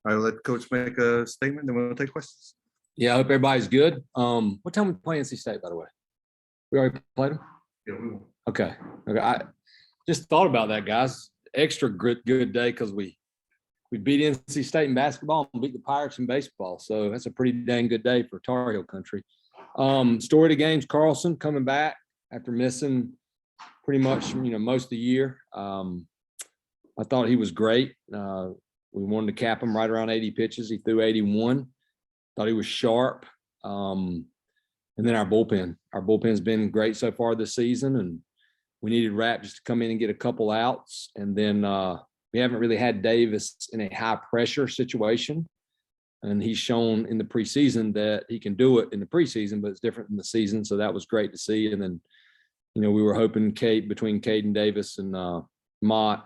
I'll let Coach make a statement, then we'll take questions. Yeah, I hope everybody's good. What time we play NC State, by the way? We already played them? Yeah, we will. Okay. I just thought about that, guys. Extra good day because we beat NC State in basketball and beat the Pirates in baseball. So that's a pretty dang good day for Tar Heel country. Story of the game's Carlson coming back after missing pretty much, most of the year. I thought he was great. We wanted to cap him right around 80 pitches. He threw 81. Thought he was sharp. And then our bullpen's been great so far this season. And we needed Rapp just to come in and get a couple outs. And then we haven't really had Davis in a high pressure situation. And he's shown in the preseason that he can do it in the preseason, but it's different in the season. So that was great to see. And then, we were hoping between Caden Davis and Mott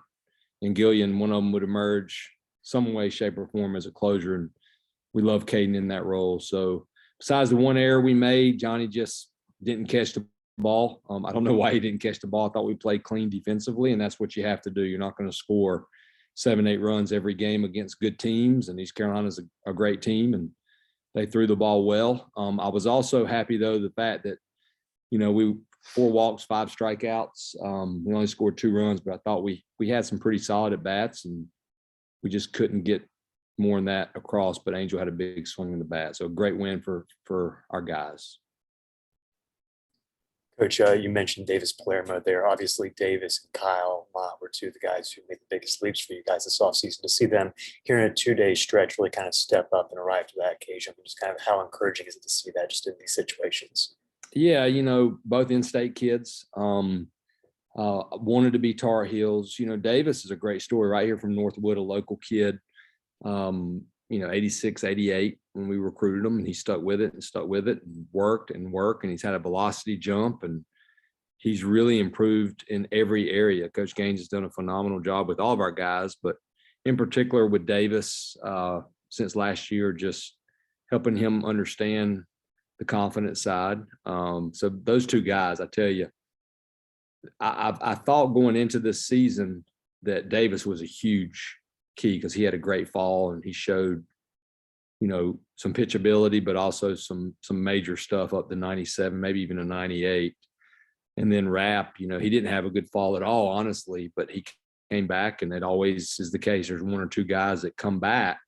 and Gillian, one of them would emerge some way, shape, or form as a closer. And we love Caden in that role. So besides the one error we made, Johnny just didn't catch the ball. I don't know why he didn't catch the ball. I thought we played clean defensively, and that's what you have to do. You're not going to score 7-8 runs every game against good teams, and East Carolina's a great team, and they threw the ball well. I was also happy, though, the fact that, we 4 walks, 5 strikeouts. We only scored 2 runs, but I thought we had some pretty solid at bats, and we just couldn't get more than that across. But Angel had a big swing in the bat, so a great win for our guys. Coach, you mentioned Davis Palermo there. Obviously, Davis and Kyle Mott were 2 of the guys who made the biggest leaps for you guys this offseason. To see them here in a 2-day stretch really kind of step up and arrive to that occasion, just kind of how encouraging is it to see that just in these situations? Yeah, both in-state kids wanted to be Tar Heels. Davis is a great story right here from Northwood, a local kid, 86, 88 when we recruited him, and he stuck with it and worked, and he's had a velocity jump, and he's really improved in every area. Coach Gaines has done a phenomenal job with all of our guys, but in particular with Davis since last year, just helping him understand the confidence side. So those 2 guys, I tell you, I thought going into this season that Davis was a huge key because he had a great fall and he showed, some pitchability, but also some major stuff up to 97, maybe even a 98. And then Rapp, he didn't have a good fall at all, honestly, but he came back, and it always is the case. There's 1 or 2 guys that come back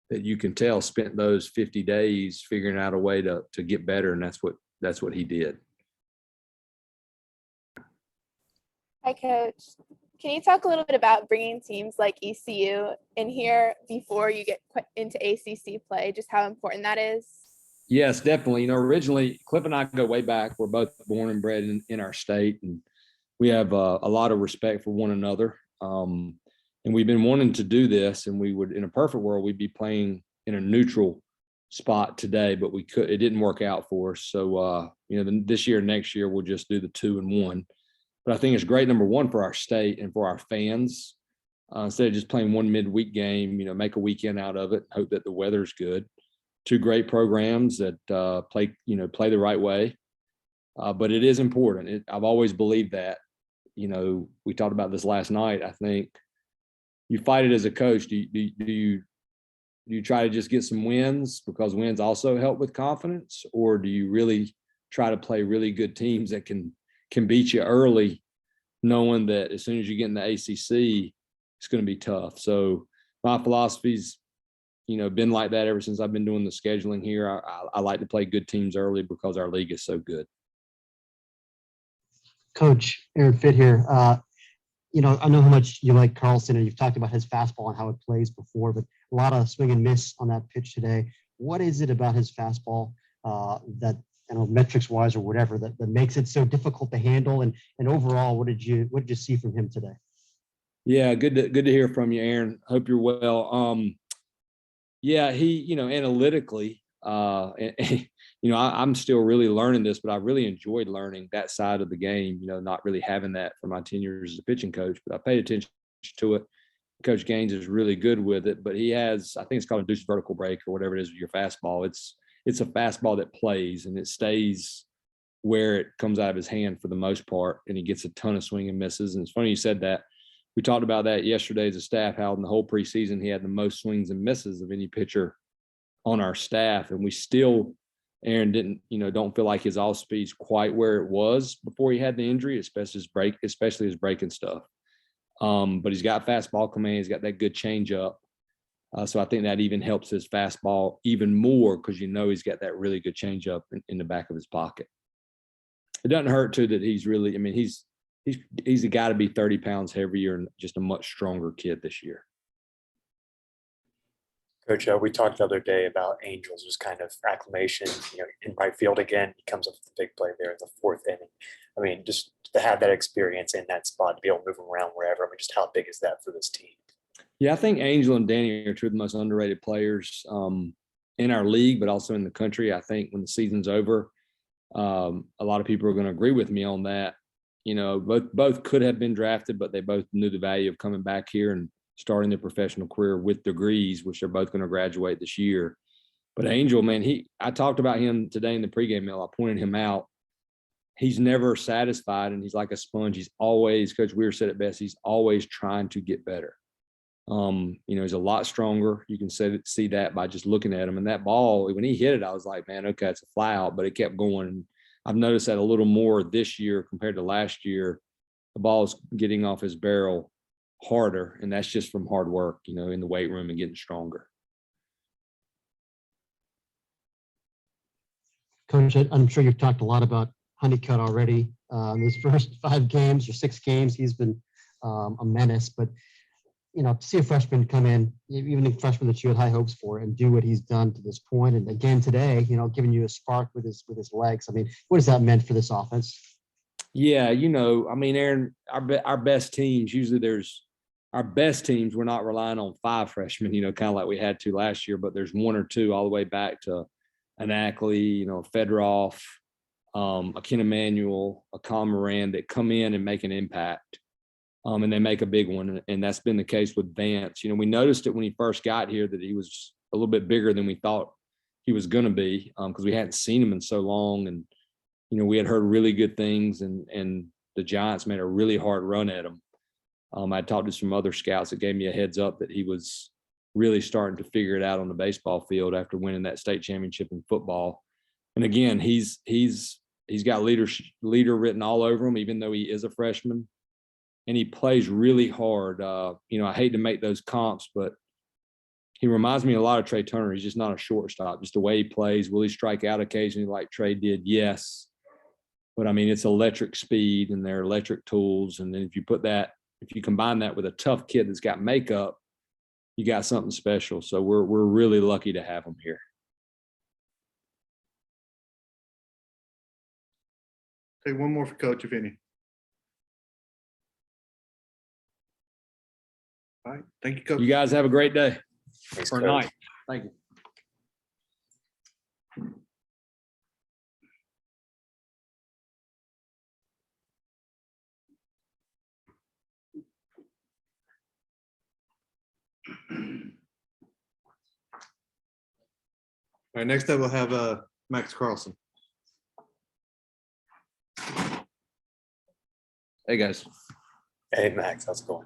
that you can tell spent those 50 days figuring out a way to get better. And that's what he did. Hi, Coach. Can you talk a little bit about bringing teams like ECU in here before you get into ACC play, just how important that is? Yes, definitely. Originally, Cliff and I go way back. We're both born and bred in our state, and we have a lot of respect for one another. And we've been wanting to do this, and we would, in a perfect world, we'd be playing in a neutral spot today, but it didn't work out for us. So, this year, next year, we'll just do the 2 and 1. But I think it's great, number one, for our state and for our fans. Instead of just playing one midweek game, make a weekend out of it. Hope that the weather's good. 2 great programs that play the right way. But it is important. I've always believed that. We talked about this last night. I think you fight it as a coach. Do you try to just get some wins because wins also help with confidence, or do you really try to play really good teams that can beat you early, knowing that as soon as you get in the ACC, it's going to be tough? So my philosophy's, been like that ever since I've been doing the scheduling here. I like to play good teams early because our league is so good. Coach, Aaron Fitt here. I know how much you like Carlson, and you've talked about his fastball and how it plays before, but a lot of swing and miss on that pitch today. What is it about his fastball that, metrics wise or whatever, that makes it so difficult to handle? And overall, what did you see from him today? Yeah, good to hear from you, Aaron. Hope you're well. Yeah, he, analytically, I'm still really learning this, but I really enjoyed learning that side of the game, not really having that for my 10 years as a pitching coach, but I paid attention to it. Coach Gaines is really good with it, but he has, I think it's called a induced vertical break or whatever it is with your fastball. It's a fastball that plays and it stays where it comes out of his hand for the most part, and he gets a ton of swing and misses. And it's funny you said that. we talked about that yesterday as a staff, how in the whole preseason he had the most swings and misses of any pitcher on our staff. And we still, Aaron, don't feel like his off speed's quite where it was before he had the injury, especially his breaking stuff. But he's got fastball command. He's got that good changeup. So I think that even helps his fastball even more because he's got that really good changeup in the back of his pocket. It doesn't hurt too that he's really, he's a guy to be 30 pounds heavier and just a much stronger kid this year. Coach, we talked the other day about Angel's just kind of acclimation, in right field again. He comes up with a big play there in the 4th inning. Just to have that experience in that spot, to be able to move him around wherever. Just how big is that for this team? Yeah, I think Angel and Danny are two of the most underrated players in our league, but also in the country. I think when the season's over, a lot of people are going to agree with me on that. Both could have been drafted, but they both knew the value of coming back here and starting their professional career with degrees, which they're both going to graduate this year. But Angel, man, I talked about him today in the pregame meal. I pointed him out. He's never satisfied, and he's like a sponge. He's always, Coach Weir said it best, he's always trying to get better. He's a lot stronger. You can see that by just looking at him. And that ball, when he hit it, I was like, man, okay, it's a fly out, but it kept going. I've noticed that a little more this year compared to last year. The ball is getting off his barrel harder, and that's just from hard work, in the weight room and getting stronger. Coach, I'm sure you've talked a lot about Honeycutt already. In his first 5 games or 6 games, he's been a menace. But to see a freshman come in, even a freshman that you had high hopes for, and do what he's done to this point, and again today, giving you a spark with his legs. What has that meant for this offense? Yeah, Aaron, our best teams, usually our best teams, we're not relying on 5 freshmen, kind of like we had to last year, but there's 1 or 2 all the way back to an Ackley, Fedorov, a Ken Emanuel, a Con Moran that come in and make an impact. And they make a big one. And that's been the case with Vance. We noticed it when he first got here that he was a little bit bigger than we thought he was going to be because we hadn't seen him in so long. And, we had heard really good things, and the Giants made a really hard run at him. I talked to some other scouts that gave me a heads up that he was really starting to figure it out on the baseball field after winning that state championship in football. And again, he's got leader written all over him, even though he is a freshman. And he plays really hard. I hate to make those comps, but he reminds me a lot of Trey Turner. He's just not a shortstop, just the way he plays. Will he strike out occasionally like Trey did? Yes. But it's electric speed and their electric tools. And then if you combine that with a tough kid that's got makeup, you got something special. So we're really lucky to have him here. Take one more for Coach, if any. All right. Thank you, Coach. You guys have a great day. Thanks, Or Coach. night. Thank you. All right, next up we'll have Max Carlson. Hey guys, Hey, Max, how's it going?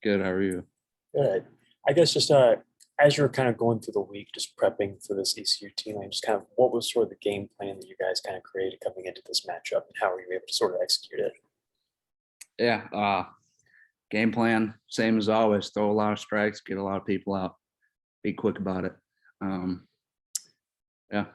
good. How are you? Good. I guess just as you're kind of going through the week, just prepping for this ECU team, just kind of what was sort of the game plan that you guys kind of created coming into this matchup, and how were you able to sort of execute it? Yeah, game plan, same as always. Throw a lot of strikes, get a lot of people out, be quick about it. Yeah.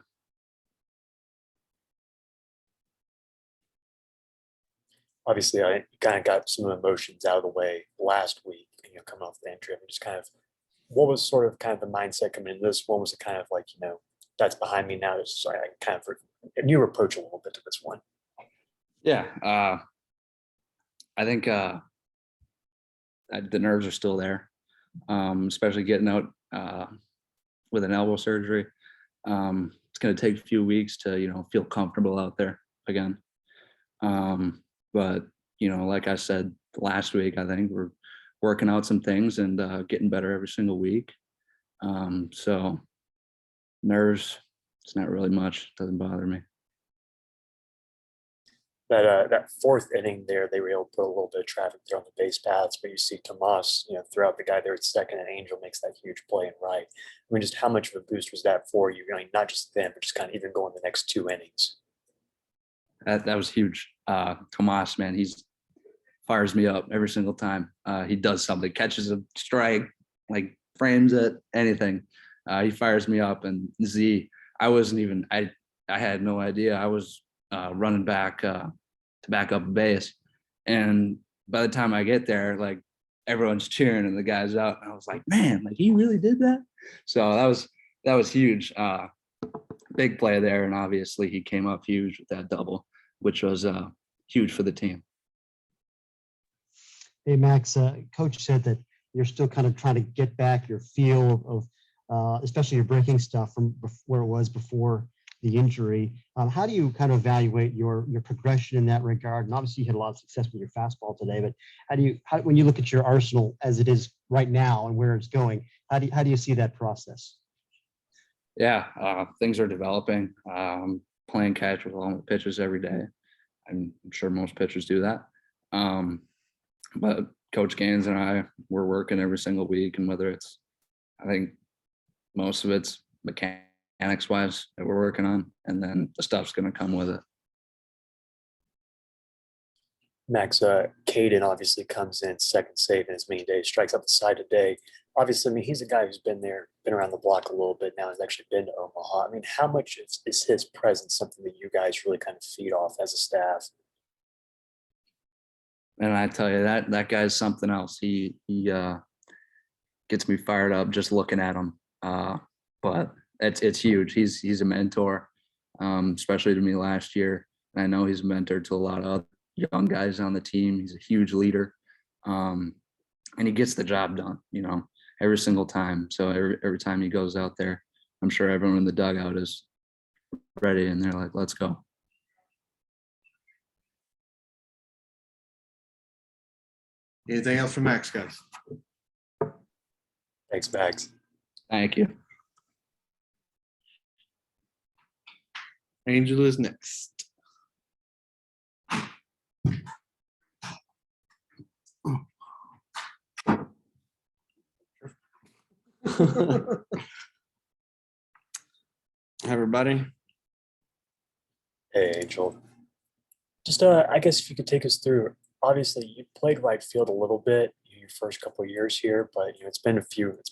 Obviously, I kind of got some emotions out of the way last week, coming off the injury. Just kind of, what was sort of kind of the mindset coming into this one? Was it kind of like, that's behind me now? It's like I kind of a new approach a little bit to this one. Yeah. I think the nerves are still there, especially getting out with an elbow surgery. It's going to take a few weeks to, feel comfortable out there again. But, like I said last week, I think we're working out some things and getting better every single week. So nerves, it's not really much. Doesn't bother me. that fourth inning there, they were able to put a little bit of traffic there on the base paths, but you see Tomas, throughout the guy there at second, and Angel makes that huge play and right. I mean, just how much of a boost was that for you? I mean, not just them, but just kind of even going the next 2 innings. That was huge. Tomas, man, he's fires me up every single time. He does something, catches a strike, like frames it, anything. He fires me up. And Z, I wasn't even, I had no idea. I was running back to back up a base. And by the time I get there, like everyone's cheering and the guy's out. And I was like, man, like he really did that. So that was huge. Big play there. And obviously he came up huge with that double, which was huge for the team. Hey, Max, coach said that you're still kind of trying to get back your feel of especially your breaking stuff from where it was before the injury. How do you kind of evaluate your progression in that regard? And obviously you had a lot of success with your fastball today, but when you look at your arsenal as it is right now and where it's going, how do you see that process? Yeah, things are developing. Playing catch with all the pitchers every day. I'm sure most pitchers do that. But Coach Gaines and I, we're working every single week, and whether it's, I think most of it's mechanics wise that we're working on, and then the stuff's going to come with it. Max, Caden obviously comes in second save in as many days, strikes out the side today. Obviously, I mean, he's a guy who's been around the block a little bit now. He's actually been to Omaha. I mean, how much is his presence something that you guys really kind of feed off as a staff? And I tell you, that guy's something else. He gets me fired up just looking at him. But it's huge. He's a mentor, especially to me last year. And I know he's a mentor to a lot of other young guys on the team. He's a huge leader, and he gets the job done, every single time. So every time he goes out there, I'm sure everyone in the dugout is ready, and they're like, let's go. Anything else from Max, guys? Thanks, Max. Thank you. Angel is next. Everybody. Hey, Angel. Just, I guess if you could take us through, obviously you played right field a little bit your first couple of years here, but it's been a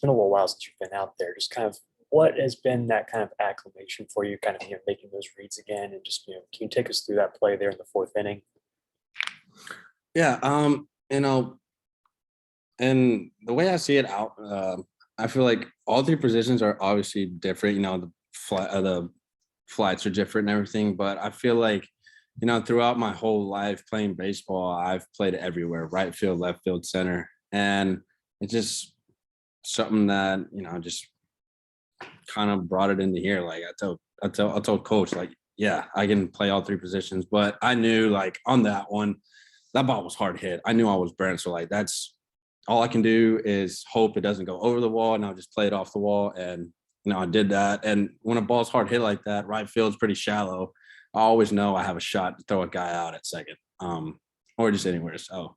little while since you've been out there. Just kind of what has been that kind of acclimation for you, kind of, making those reads again, and just, can you take us through that play there in the fourth inning? Yeah. And the way I see it out, I feel like all three positions are obviously different. The flights are different and everything, but I feel like, throughout my whole life playing baseball, I've played everywhere, right field, left field, center. And it's just something that, just kind of brought it into here. Like I told coach, like, yeah, I can play all three positions, but I knew, like, on that one, that ball was hard hit. I knew I was burnt. So, like, that's all I can do is hope it doesn't go over the wall, and I'll just play it off the wall. And, I did that. And when a ball's hard hit like that, right field's pretty shallow. I always know I have a shot to throw a guy out at second, or just anywhere. So,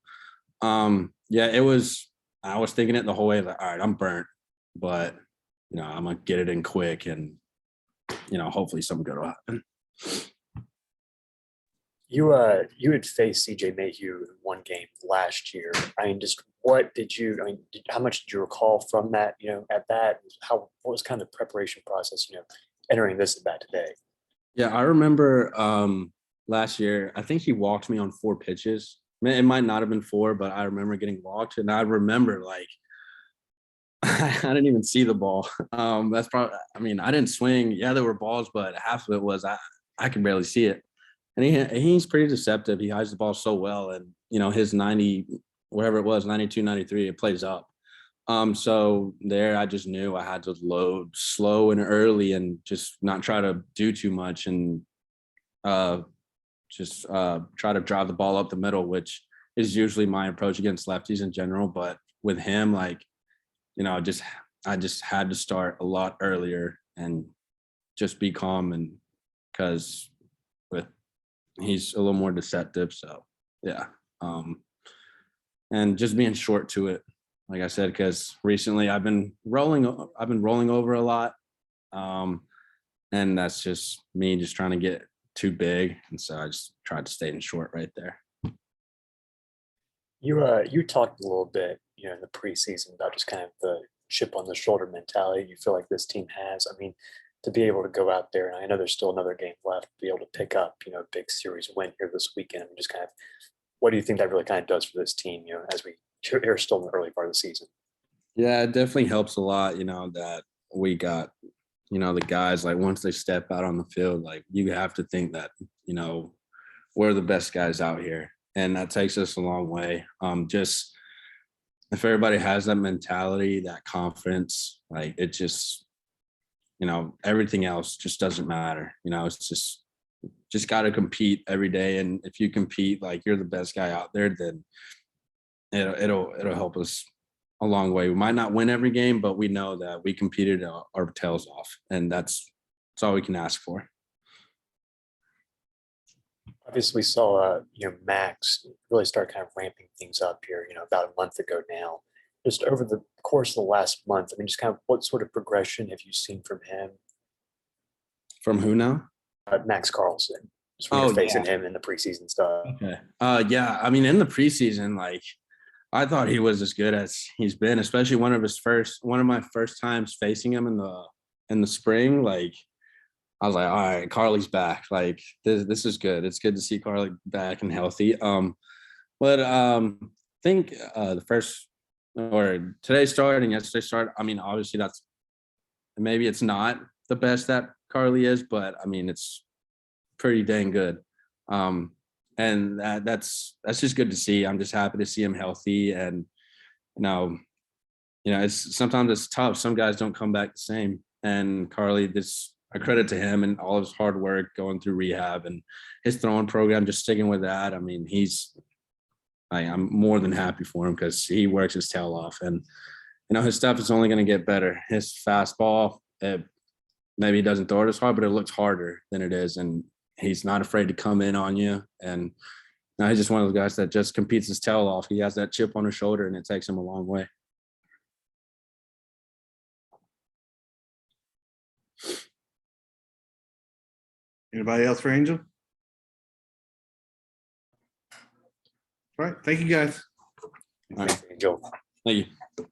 yeah, I was thinking it the whole way, like, all right, I'm burnt, but, I'm going to get it in quick, and, hopefully something good will happen. You had faced CJ Mayhew in one game last year. I mean, just how much did you recall from that, at that? What was kind of the preparation process, entering this at bat today? Yeah, I remember last year, I think he walked me on 4 pitches. It might not have been 4, but I remember getting walked, and I remember, like, I didn't even see the ball. That's probably, I didn't swing. Yeah, there were balls, but half of it was I could barely see it. And he's pretty deceptive. He hides the ball so well, and his 90, whatever it was, 92, 93, it plays up. So there, I just knew I had to load slow and early, and just not try to do too much, and just try to drive the ball up the middle, which is usually my approach against lefties in general. But with him, like, I just had to start a lot earlier and just be calm, and because with he's a little more deceptive. So yeah. And just being short to it, like I said, because recently I've been rolling over a lot. And that's just me just trying to get too big. And so I just tried to stay in short right there. You talked a little bit, in the preseason about just kind of the chip on the shoulder mentality you feel like this team has. I mean, to be able to go out there, and I know there's still another game left, be able to pick up, a big series win here this weekend. And just kind of, what do you think that really kind of does for this team, as we are still in the early part of the season? Yeah, it definitely helps a lot, that we got, the guys, like once they step out on the field, like you have to think that, we're the best guys out here. And that takes us a long way. Just if everybody has that mentality, that confidence, like it just, everything else just doesn't matter. It's just got to compete every day. And if you compete like you're the best guy out there, then it'll help us a long way. We might not win every game, but we know that we competed our tails off, and that's all we can ask for. Obviously, we saw Max really start kind of ramping things up here, about a month ago now. Just over the course of the last month, I mean, just kind of what sort of progression have you seen from him? From who now? Max Carlson. Just when you're facing him in the preseason stuff. Okay. Yeah. I mean, in the preseason, like I thought he was as good as he's been, especially one of my first times facing him in the spring. Like I was like, all right, Carly's back. Like this is good. It's good to see Carly back and healthy. But I think the first or today started and yesterday started. I mean, obviously maybe it's not the best that Carly is, but I mean it's pretty dang good. And that's just good to see. I'm just happy to see him healthy, and it's sometimes it's tough. Some guys don't come back the same, and Carly, I credit to him and all his hard work going through rehab and his throwing program, just sticking with that. I mean, I'm more than happy for him because he works his tail off, and his stuff is only going to get better. His fastball, maybe he doesn't throw it as hard, but it looks harder than it is, and he's not afraid to come in on you. And now he's just one of those guys that just competes his tail off. He has that chip on his shoulder, and it takes him a long way. Anybody else for Angel? All right. Thank you, guys. All right. Angel. Thank you.